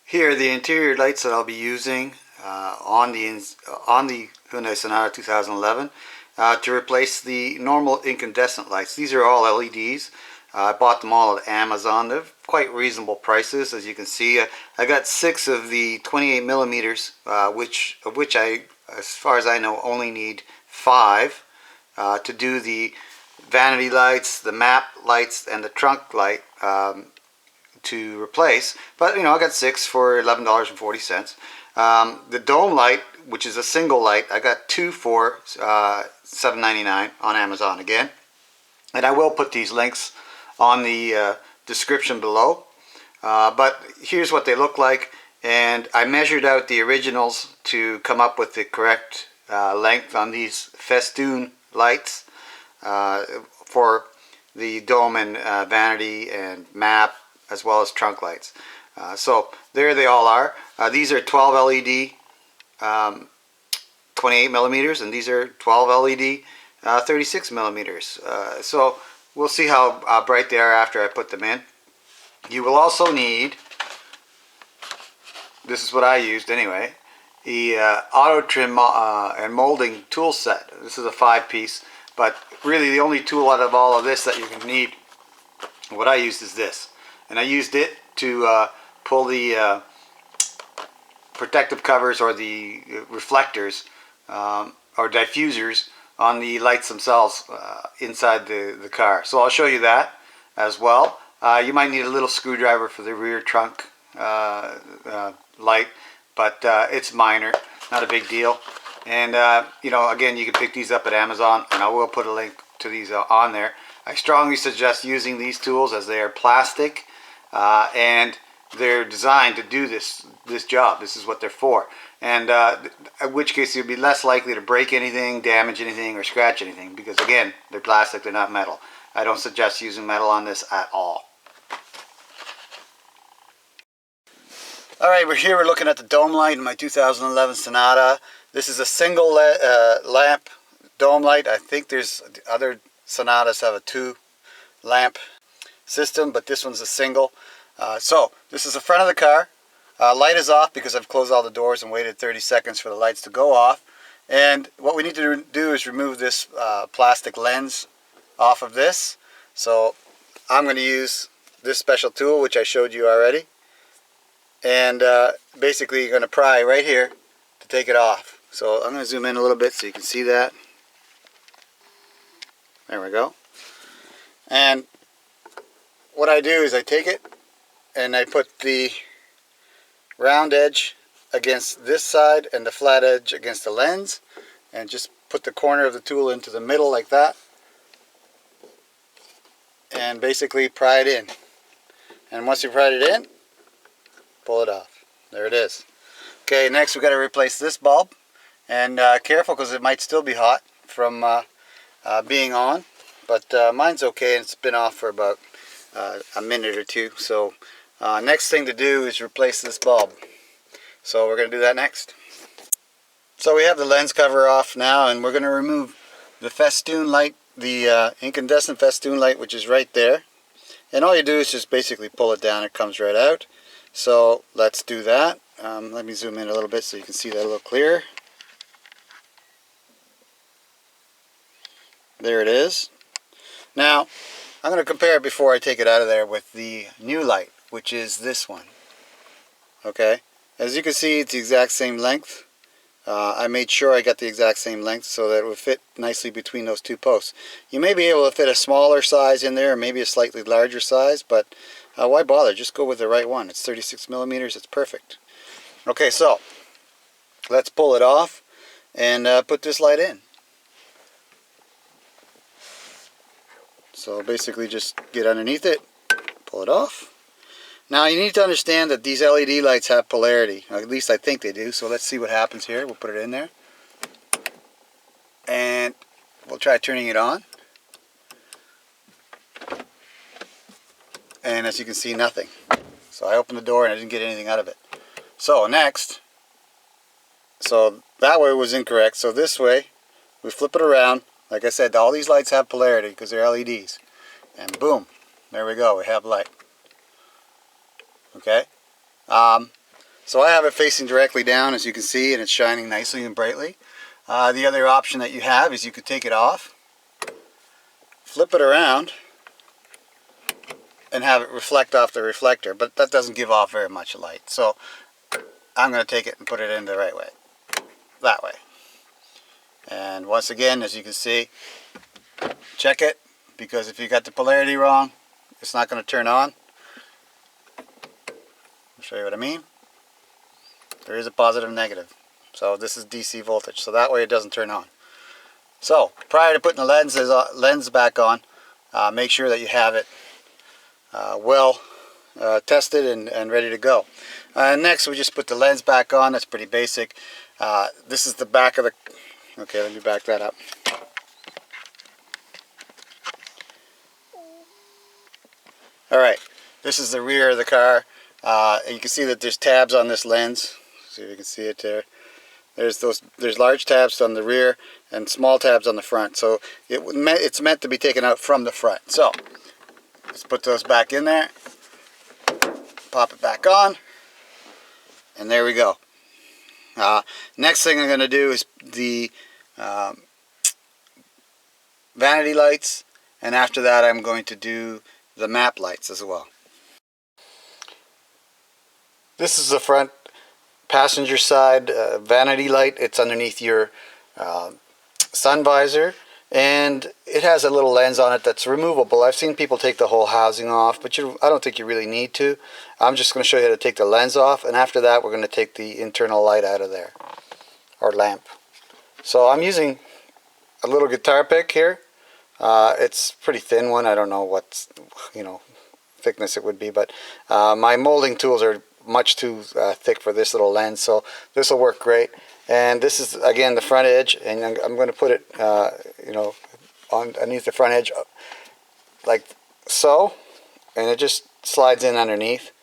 Here are the interior lights that I'll be using on the Hyundai Sonata 2011 to replace the normal incandescent lights. These are all LEDs. I bought them all at Amazon. They're quite reasonable prices, as you can see. I got 6 of the 28 millimeters, of which I, as far as I know, only need 5 to do the vanity lights, the map lights, and the trunk light to replace. But you know, I got 6 for $11.40. The dome light, which is a single light, I got 2 for $7.99 on Amazon again. And I will put these links on the description below. But here's what they look like, and I measured out the originals to come up with the correct length on these festoon lights for the dome and vanity and map, as well as trunk lights. So there they all are. These are 12 LED 28 millimeters, and these are 12 LED 36 millimeters. So we'll see how bright they are after I put them in. You will also need, this is what I used anyway, the auto trim and molding tool set. This is a 5-piece, but really the only tool out of all of this that you can need, what I used is this. And I used it to pull the protective covers or the reflectors or diffusers on the lights themselves inside the car. So I'll show you that as well. You might need a little screwdriver for the rear trunk light, but it's minor, not a big deal. And you know, again, you can pick these up at Amazon, and I will put a link to these on there. I strongly suggest using these tools, as they are plastic and they're designed to do this job. This is what they're for. And in which case you'll be less likely to break anything, damage anything, or scratch anything, because again, they're plastic, they're not metal. I don't suggest using metal on this at all. Alright, we're looking at the dome light in my 2011 Sonata. This is a single lamp dome light. I think there's other Sonatas have a 2-lamp system, but this one's a single. So this is the front of the car. Light is off because I've closed all the doors and waited 30 seconds for the lights to go off. And what we need to do is remove this plastic lens off of this. So I'm going to use this special tool, which I showed you already. And basically you're going to pry right here to take it off. So I'm going to zoom in a little bit so you can see that. There we go. And what I do is I take it and I put the round edge against this side and the flat edge against the lens, and just put the corner of the tool into the middle like that, and basically pry it in. And once you pry it in, pull it off. There it is. Okay, next we've got to replace this bulb, and careful, because it might still be hot from being on, but mine's okay, and it's been off for about a minute or two. So next thing to do is replace this bulb. So we're going to do that next. So we have the lens cover off now, and we're going to remove the festoon light, the incandescent festoon light, which is right there. And all you do is just basically pull it down. It comes right out. So let's do that. Let me zoom in a little bit so you can see that a little clearer. There it is. Now I'm going to compare it before I take it out of there with the new light, which is this one. Okay, as you can see, it's the exact same length. I made sure I got the exact same length so that it would fit nicely between those two posts. You may be able to fit a smaller size in there, or maybe a slightly larger size, but why bother? Just go with the right one. It's 36 millimeters. It's perfect. Okay, so let's pull it off and put this light in. So basically just get underneath it, pull it off. Now you need to understand that these LED lights have polarity, or at least I think they do. So let's see what happens here. We'll put it in there, and we'll try turning it on. And as you can see, nothing. So I opened the door and I didn't get anything out of it. So next, so that way was incorrect. So this way, we flip it around. Like I said, all these lights have polarity because they're LEDs. And boom, there we go, we have light. Okay. So I have it facing directly down, as you can see, and it's shining nicely and brightly. The other option that you have is you could take it off, flip it around, and have it reflect off the reflector, but that doesn't give off very much light. So I'm going to take it and put it in the right way, that way. And once again, as you can see, check it, because if you got the polarity wrong, it's not going to turn on. I'll show you what I mean. There is a positive and negative. So this is DC voltage, so that way it doesn't turn on. So prior to putting the lens back on, make sure that you have it well tested and ready to go. Next, we just put the lens back on. That's pretty basic. This is the back of the... Okay, let me back that up. Alright, this is the rear of the car. And you can see that there's tabs on this lens. See if you can see it there. There's large tabs on the rear and small tabs on the front. So it's meant to be taken out from the front. So let's put those back in there. Pop it back on. And there we go. Next thing I'm going to do is the vanity lights. And after that I'm going to do the map lights as well. This is the front passenger side vanity light. It's underneath your sun visor, and it has a little lens on it that's removable. I've seen people take the whole housing off, but I don't think you really need to. I'm just going to show you how to take the lens off, and after that we're going to take the internal light out of there, or lamp. So I'm using a little guitar pick here. It's a pretty thin one. I don't know what thickness it would be, but my molding tools are much too thick for this little lens, so this will work great. And this is again the front edge, and I'm going to put it underneath the front edge like so, and it just slides in underneath,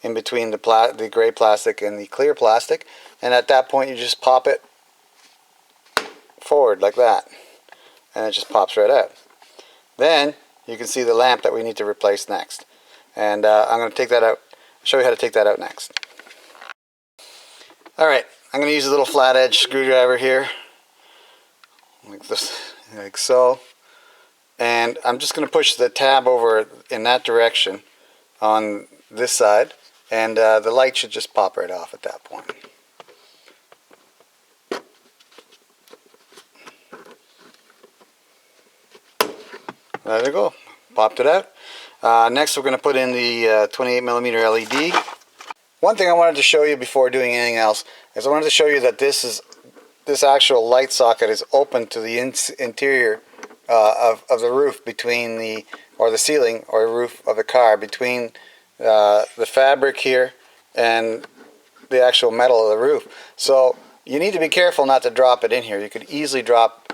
in between the gray plastic and the clear plastic, and at that point you just pop it forward like that, and it just pops right out. Then you can see the lamp that we need to replace next, and I'm going to take that out. Show you how to take that out next. Alright, I'm going to use a little flat edge screwdriver here, like this, like so, and I'm just going to push the tab over in that direction on this side, and the light should just pop right off at that point. There we go, popped it out. Next we're going to put in the 28mm LED. One thing I wanted to show you before doing anything else is I wanted to show you that this actual light socket is open to the interior of the roof, between the ceiling or roof of the car, between the fabric here and the actual metal of the roof. So you need to be careful not to drop it in here. You could easily drop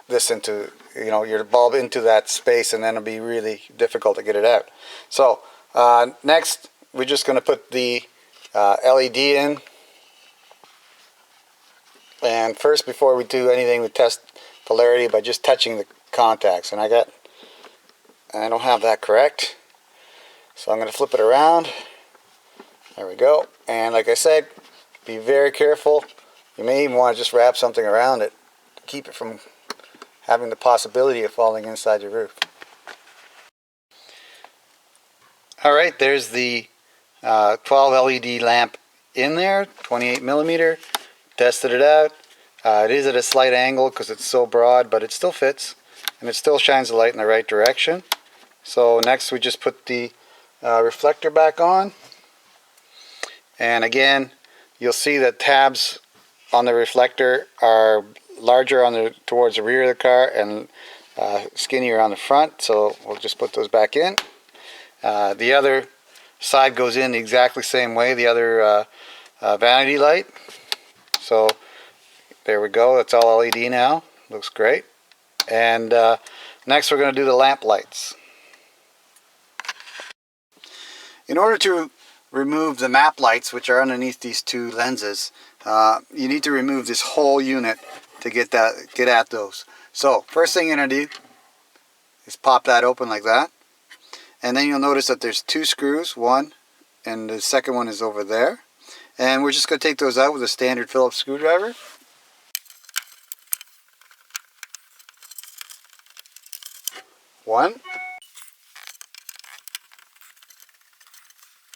this into your bulb into that space, and then it'll be really difficult to get it out. So next we're just going to put the LED in, and first, before we do anything, we test polarity by just touching the contacts, and I don't have that correct, so I'm going to flip it around. There we go. And like I said, be very careful. You may even want to just wrap something around it to keep it from having the possibility of falling inside your roof. Alright, there's the 12 LED lamp in there, 28mm. Tested it out. It is at a slight angle because it's so broad, but it still fits, and it still shines the light in the right direction. So next we just put the reflector back on, and again you'll see that tabs on the reflector are larger towards the rear of the car and skinnier on the front, so we'll just put those back in. The other side goes in the exactly same way, the other vanity light. So there we go, it's all LED now, looks great. And next we're going to do the lamp lights. In order to remove the map lights, which are underneath these two lenses, you need to remove this whole unit to get at those. So first thing you're going to do is pop that open like that, and then you'll notice that there's two screws, one and the second one is over there, And we're just going to take those out with a standard Phillips screwdriver. One. You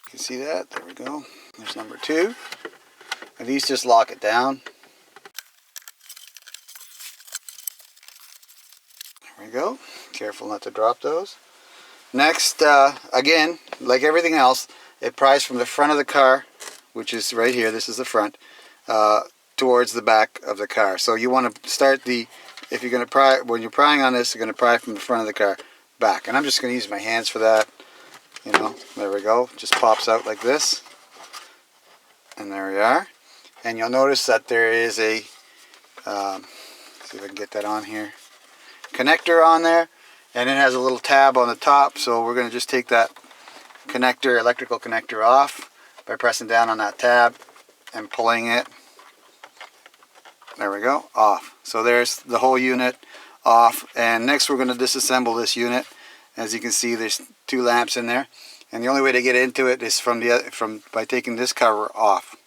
can see that. There we go. There's number two. And these just lock it down. There we go. Careful not to drop those. Next, again, like everything else, it pries from the front of the car, which is right here. This is the front, towards the back of the car. So you want to start if you're going to pry, when you're prying on this, you're going to pry from the front of the car back. And I'm just going to use my hands for that. You know, there we go. Just pops out like this. And there we are. And you'll notice that there is a, see if I can get that on here, connector on there. And it has a little tab on the top. So we're going to just take that connector, electrical connector off by pressing down on that tab and pulling it. There we go, off. So there's the whole unit off. And next we're going to disassemble this unit. As you can see, there's two lamps in there, and the only way to get into it is by taking this cover off.